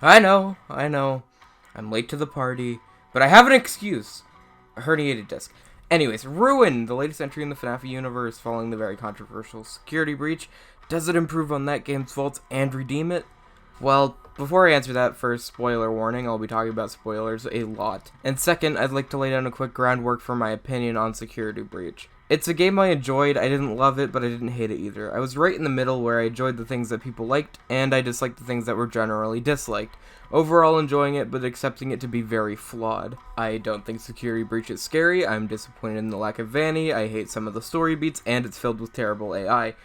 I know. I'm late to the party, but I have an excuse. A herniated disc. Anyways, Ruin, the latest entry in the FNAF universe following the very controversial security breach. Does it improve on that game's faults and redeem it? Well, before I answer that, first, spoiler warning, I'll be talking about spoilers a lot. And second, I'd like to lay down a quick groundwork for my opinion on Security Breach. It's a game I enjoyed. I didn't love it, but I didn't hate it either. I was right in the middle where I enjoyed the things that people liked, and I disliked the things that were generally disliked. Overall enjoying it, but accepting it to be very flawed. I don't think Security Breach is scary, I'm disappointed in the lack of Vanny, I hate some of the story beats, and it's filled with terrible AI.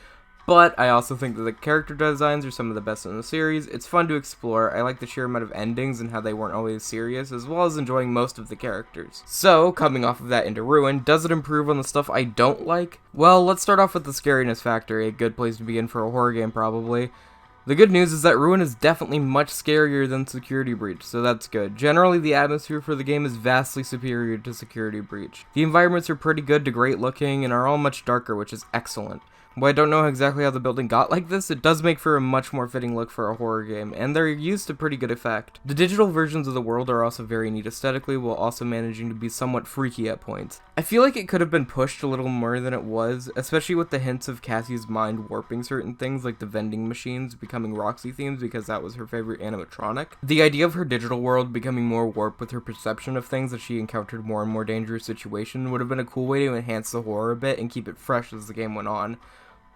But I also think that the character designs are some of the best in the series. It's fun to explore. I like the sheer amount of endings and how they weren't always serious, as well as enjoying most of the characters. So, coming off of that into Ruin, does it improve on the stuff I don't like? Well, let's start off with the scariness factor, a good place to begin for a horror game probably. The good news is that Ruin is definitely much scarier than Security Breach, so that's good. Generally, the atmosphere for the game is vastly superior to Security Breach. The environments are pretty good to great looking and are all much darker, which is excellent. While I don't know exactly how the building got like this, it does make for a much more fitting look for a horror game, and they're used to pretty good effect. The digital versions of the world are also very neat aesthetically, while also managing to be somewhat freaky at points. I feel like it could have been pushed a little more than it was, especially with the hints of Cassie's mind warping certain things, like the vending machines becoming Roxy themes because that was her favorite animatronic. The idea of her digital world becoming more warped with her perception of things as she encountered more and more dangerous situations would have been a cool way to enhance the horror a bit and keep it fresh as the game went on.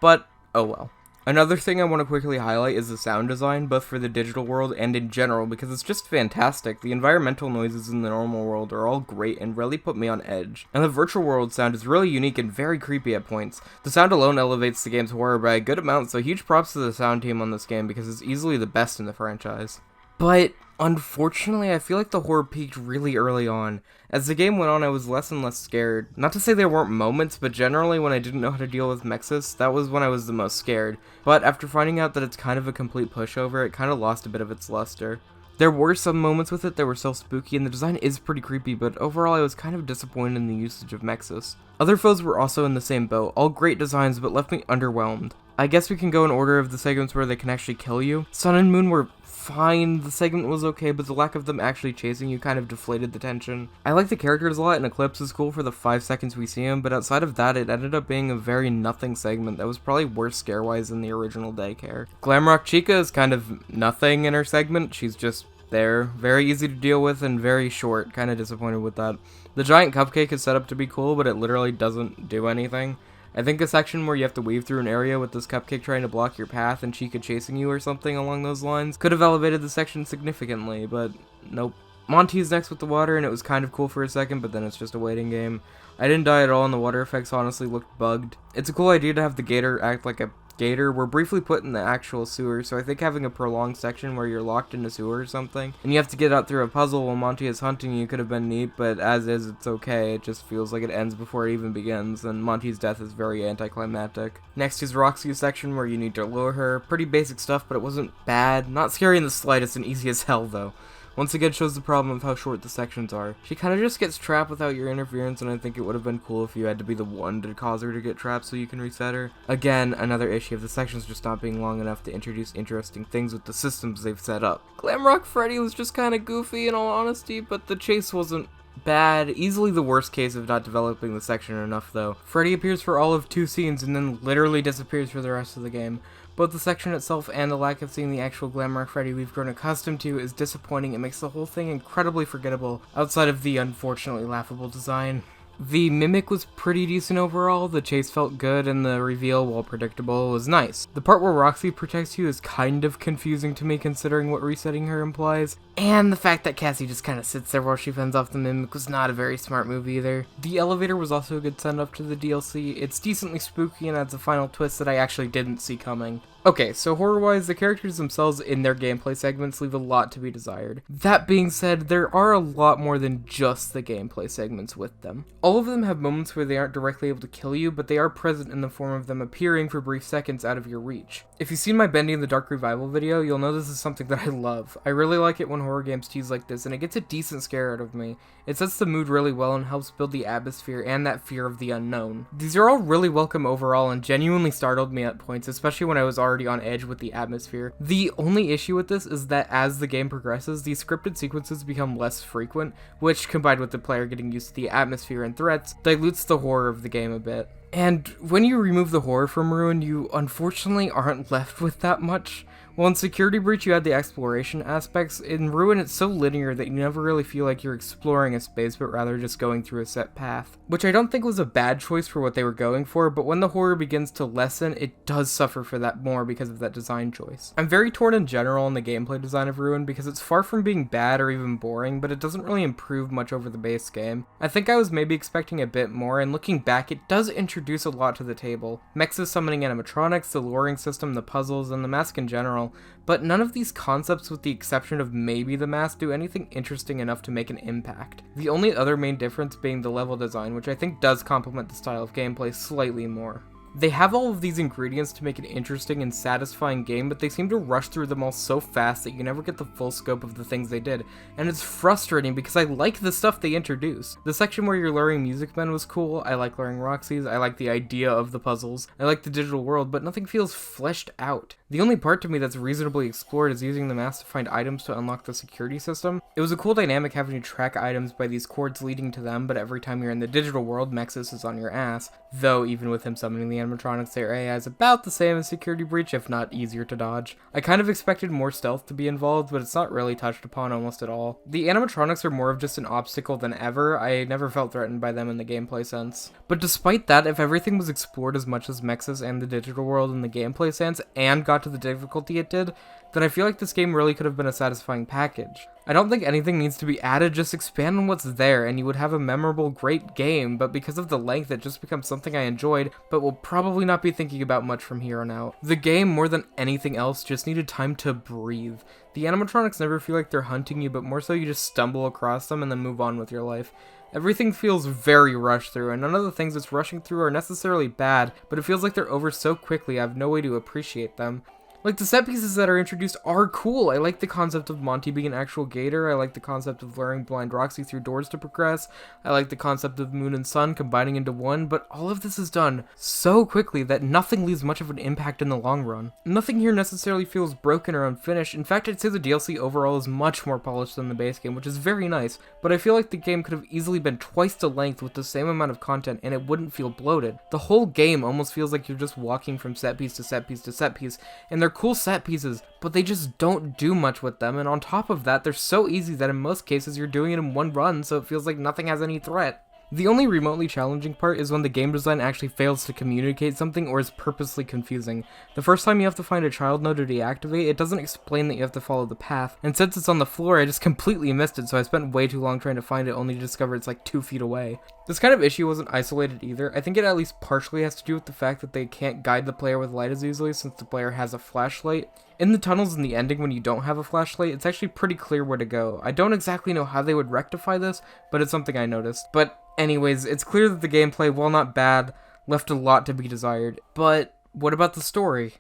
But, oh well. Another thing I want to quickly highlight is the sound design, both for the digital world and in general, because it's just fantastic. The environmental noises in the normal world are all great and really put me on edge. And the virtual world sound is really unique and very creepy at points. The sound alone elevates the game's horror by a good amount, so huge props to the sound team on this game because it's easily the best in the franchise. But, unfortunately, I feel like the horror peaked really early on. As the game went on, I was less and less scared. Not to say there weren't moments, but generally when I didn't know how to deal with MIMICCC, that was when I was the most scared. But after finding out that it's kind of a complete pushover, it kind of lost a bit of its luster. There were some moments with it that were so spooky, and the design is pretty creepy, but overall I was kind of disappointed in the usage of MIMICCC. Other foes were also in the same boat, all great designs, but left me underwhelmed. I guess we can go in order of the segments where they can actually kill you. Sun and Moon were fine, the segment was okay, but the lack of them actually chasing you kind of deflated the tension. I like the characters a lot, and Eclipse is cool for the 5 seconds we see him, but outside of that, it ended up being a very nothing segment that was probably worse scare-wise than the original Daycare. Glamrock Chica is kind of nothing in her segment, she's just there. Very easy to deal with and very short, kind of disappointed with that. The giant cupcake is set up to be cool, but it literally doesn't do anything. I think a section where you have to weave through an area with this cupcake trying to block your path and Chica chasing you or something along those lines could have elevated the section significantly, but nope. Monty's next with the water, and it was kind of cool for a second, but then it's just a waiting game. I didn't die at all, and the water effects honestly looked bugged. It's a cool idea to have the gator act like a gator. We're briefly put in the actual sewer, so I think having a prolonged section where you're locked in a sewer or something, and you have to get out through a puzzle while Monty is hunting you could have been neat, but as is, it's okay. It just feels like it ends before it even begins, and Monty's death is very anticlimactic. Next is Roxy's section where you need to lure her. Pretty basic stuff, but it wasn't bad. Not scary in the slightest and easy as hell, though. Once again shows the problem of how short the sections are. She kinda just gets trapped without your interference, and I think it would have been cool if you had to be the one to cause her to get trapped so you can reset her. Again, another issue of the sections just not being long enough to introduce interesting things with the systems they've set up. Glamrock Freddy was just kinda goofy in all honesty, but the chase wasn't bad. Easily the worst case of not developing the section enough though. Freddy appears for all of 2 scenes and then literally disappears for the rest of the game. Both the section itself and the lack of seeing the actual Glamrock Freddy we've grown accustomed to is disappointing. It makes the whole thing incredibly forgettable, outside of the unfortunately laughable design. The Mimic was pretty decent overall, the chase felt good, and the reveal, while predictable, was nice. The part where Roxy protects you is kind of confusing to me considering what resetting her implies, and the fact that Cassie just kind of sits there while she fends off the Mimic was not a very smart move either. The elevator was also a good send-up to the DLC. It's decently spooky and adds a final twist that I actually didn't see coming. Okay, so horror-wise, the characters themselves in their gameplay segments leave a lot to be desired. That being said, there are a lot more than just the gameplay segments with them. All of them have moments where they aren't directly able to kill you, but they are present in the form of them appearing for brief seconds out of your reach. If you've seen my Bendy in the Dark Revival video, you'll know this is something that I love. I really like it when horror games tease like this, and it gets a decent scare out of me. It sets the mood really well and helps build the atmosphere and that fear of the unknown. These are all really welcome overall and genuinely startled me at points, especially when I was already already on edge with the atmosphere. The only issue with this is that as the game progresses, these scripted sequences become less frequent, which, combined with the player getting used to the atmosphere and threats, dilutes the horror of the game a bit. And when you remove the horror from Ruin, you unfortunately aren't left with that much. While in Security Breach you had the exploration aspects, in Ruin it's so linear that you never really feel like you're exploring a space, but rather just going through a set path. Which I don't think was a bad choice for what they were going for, but when the horror begins to lessen, it does suffer for that more because of that design choice. I'm very torn in general on the gameplay design of Ruin because it's far from being bad or even boring, but it doesn't really improve much over the base game. I think I was maybe expecting a bit more, and looking back, it does introduce a lot to the table. Mechs summoning animatronics, the luring system, the puzzles, and the mask in general. But none of these concepts, with the exception of maybe the mask, do anything interesting enough to make an impact. The only other main difference being the level design, which I think does complement the style of gameplay slightly more. They have all of these ingredients to make an interesting and satisfying game, but they seem to rush through them all so fast that you never get the full scope of the things they did, and it's frustrating because I like the stuff they introduce. The section where you're luring music men was cool, I like luring Roxy's, I like the idea of the puzzles, I like the digital world, but nothing feels fleshed out. The only part to me that's reasonably explored is using the mask to find items to unlock the security system. It was a cool dynamic having to track items by these cords leading to them, but every time you're in the digital world, Mexus is on your ass, though even with him summoning the animatronics, their AI is about the same as Security Breach, if not easier to dodge. I kind of expected more stealth to be involved, but it's not really touched upon almost at all. The animatronics are more of just an obstacle than ever. I never felt threatened by them in the gameplay sense. But despite that, if everything was explored as much as Mexus and the digital world in the gameplay sense, and got to the difficulty it did, then I feel like this game really could have been a satisfying package. I don't think anything needs to be added, just expand on what's there and you would have a memorable, great game, but because of the length it just becomes something I enjoyed, but will probably not be thinking about much from here on out. The game, more than anything else, just needed time to breathe. The animatronics never feel like they're hunting you, but more so you just stumble across them and then move on with your life. Everything feels very rushed through, and none of the things it's rushing through are necessarily bad, but it feels like they're over so quickly I have no way to appreciate them. Like, the set pieces that are introduced are cool. I like the concept of Monty being an actual gator. I like the concept of luring blind Roxy through doors to progress. I like the concept of Moon and Sun combining into one, but all of this is done so quickly that nothing leaves much of an impact in the long run. Nothing here necessarily feels broken or unfinished. In fact, I'd say the DLC overall is much more polished than the base game, which is very nice, but I feel like the game could have easily been twice the length with the same amount of content and it wouldn't feel bloated. The whole game almost feels like you're just walking from set piece to set piece to set piece, and they're cool set pieces, but they just don't do much with them, and on top of that, they're so easy that in most cases you're doing it in one run, so it feels like nothing has any threat. The only remotely challenging part is when the game design actually fails to communicate something or is purposely confusing. The first time you have to find a child node to deactivate, it doesn't explain that you have to follow the path, and since it's on the floor, I just completely missed it, so I spent way too long trying to find it only to discover it's like 2 feet away. This kind of issue wasn't isolated either. I think it at least partially has to do with the fact that they can't guide the player with light as easily since the player has a flashlight. In the tunnels in the ending when you don't have a flashlight, it's actually pretty clear where to go. I don't exactly know how they would rectify this, but it's something I noticed. But anyways, it's clear that the gameplay, while not bad, left a lot to be desired. But what about the story?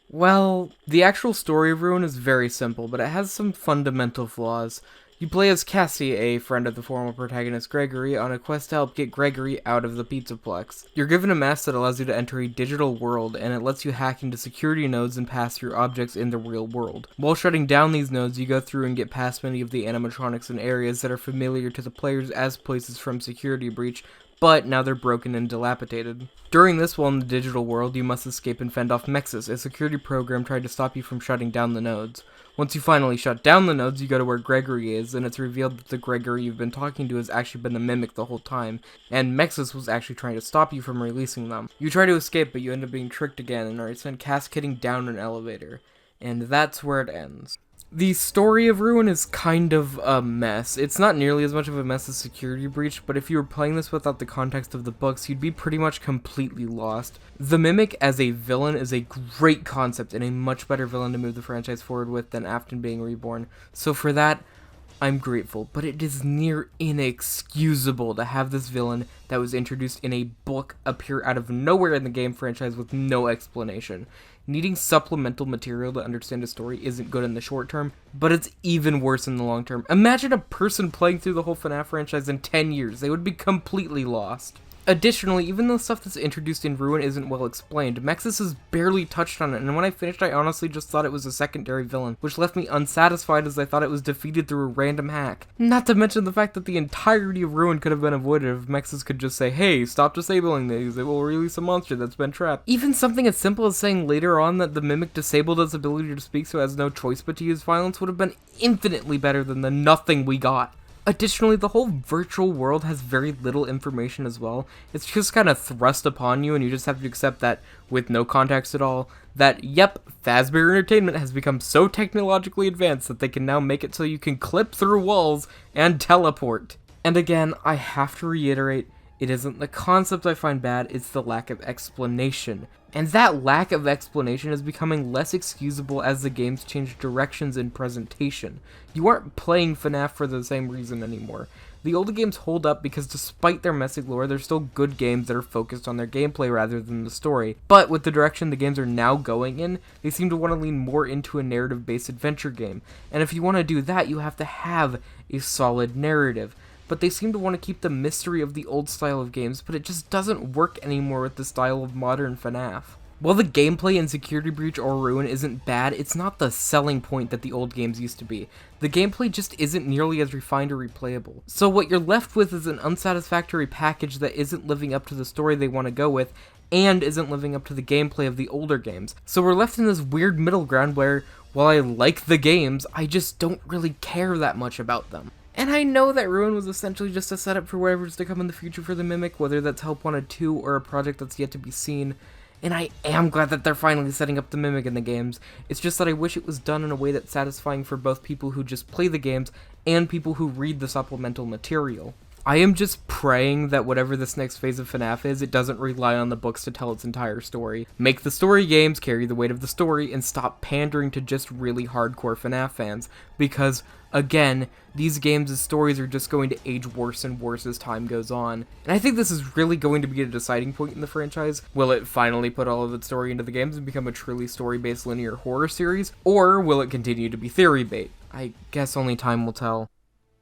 Well, the actual story of Ruin is very simple, but it has some fundamental flaws. You play as Cassie, a friend of the former protagonist Gregory, on a quest to help get Gregory out of the Pizzaplex. You're given a mask that allows you to enter a digital world, and it lets you hack into security nodes and pass through objects in the real world. While shutting down these nodes, you go through and get past many of the animatronics in areas that are familiar to the players as places from Security Breach, but now they're broken and dilapidated. During this, while in the digital world, you must escape and fend off Mexus, a security program trying to stop you from shutting down the nodes. Once you finally shut down the nodes, you go to where Gregory is, and it's revealed that the Gregory you've been talking to has actually been the Mimic the whole time, and Mexus was actually trying to stop you from releasing them. You try to escape, but you end up being tricked again and are sent cascading down an elevator. And that's where it ends. The story of Ruin is kind of a mess. It's not nearly as much of a mess as Security Breach, but if you were playing this without the context of the books, you'd be pretty much completely lost. The Mimic as a villain is a great concept and a much better villain to move the franchise forward with than Afton being reborn. So for that, I'm grateful, but it is near inexcusable to have this villain that was introduced in a book appear out of nowhere in the game franchise with no explanation. Needing supplemental material to understand a story isn't good in the short term, but it's even worse in the long term. Imagine a person playing through the whole FNAF franchise in 10 years. They would be completely lost. Additionally, even though stuff that's introduced in Ruin isn't well explained, Mexis has barely touched on it, and when I finished I honestly just thought it was a secondary villain, which left me unsatisfied as I thought it was defeated through a random hack. Not to mention the fact that the entirety of Ruin could have been avoided if Mexis could just say, hey, stop disabling these, it will release a monster that's been trapped. Even something as simple as saying later on that the Mimic disabled its ability to speak so it has no choice but to use violence would have been infinitely better than the nothing we got. Additionally, the whole virtual world has very little information as well. It's just kind of thrust upon you, and you just have to accept that, with no context at all, that, yep, Fazbear Entertainment has become so technologically advanced that they can now make it so you can clip through walls and teleport. And again, I have to reiterate, it isn't the concept I find bad, it's the lack of explanation. And that lack of explanation is becoming less excusable as the games change directions in presentation. You aren't playing FNAF for the same reason anymore. The older games hold up because despite their messy lore, they're still good games that are focused on their gameplay rather than the story. But with the direction the games are now going in, they seem to want to lean more into a narrative-based adventure game. And if you want to do that, you have to have a solid narrative. But they seem to want to keep the mystery of the old style of games, but it just doesn't work anymore with the style of modern FNAF. While the gameplay in Security Breach or Ruin isn't bad, it's not the selling point that the old games used to be. The gameplay just isn't nearly as refined or replayable. So what you're left with is an unsatisfactory package that isn't living up to the story they want to go with, and isn't living up to the gameplay of the older games. So we're left in this weird middle ground where, while I like the games, I just don't really care that much about them. And I know that Ruin was essentially just a setup for whatever's to come in the future for the Mimic, whether that's Help Wanted 2 or a project that's yet to be seen. And I am glad that they're finally setting up the Mimic in the games. It's just that I wish it was done in a way that's satisfying for both people who just play the games and people who read the supplemental material. I am just praying that whatever this next phase of FNAF is, it doesn't rely on the books to tell its entire story. Make the story games carry the weight of the story, and stop pandering to just really hardcore FNAF fans, because, again, these games' stories are just going to age worse and worse as time goes on. And I think this is really going to be a deciding point in the franchise. Will it finally put all of its story into the games and become a truly story-based linear horror series, or will it continue to be theory bait? I guess only time will tell.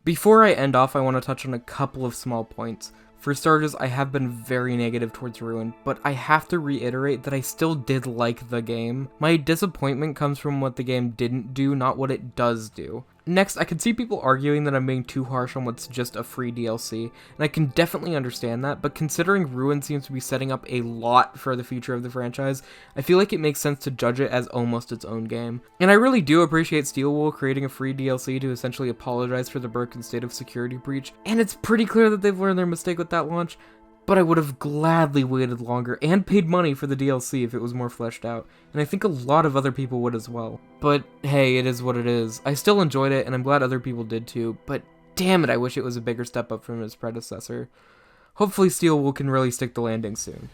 Before I end off, I want to touch on a couple of small points. For starters, I have been very negative towards Ruin, but I have to reiterate that I still did like the game. My disappointment comes from what the game didn't do, not what it does do. Next, I can see people arguing that I'm being too harsh on what's just a free DLC, and I can definitely understand that, but considering Ruin seems to be setting up a lot for the future of the franchise, I feel like it makes sense to judge it as almost its own game. And I really do appreciate Steelwool creating a free DLC to essentially apologize for the broken state of Security Breach, and it's pretty clear that they've learned their mistake with that launch, but I would have gladly waited longer and paid money for the DLC if it was more fleshed out, and I think a lot of other people would as well. But hey, it is what it is. I still enjoyed it, and I'm glad other people did too, but damn it, I wish it was a bigger step up from its predecessor. Hopefully Steelwool can really stick the landing soon.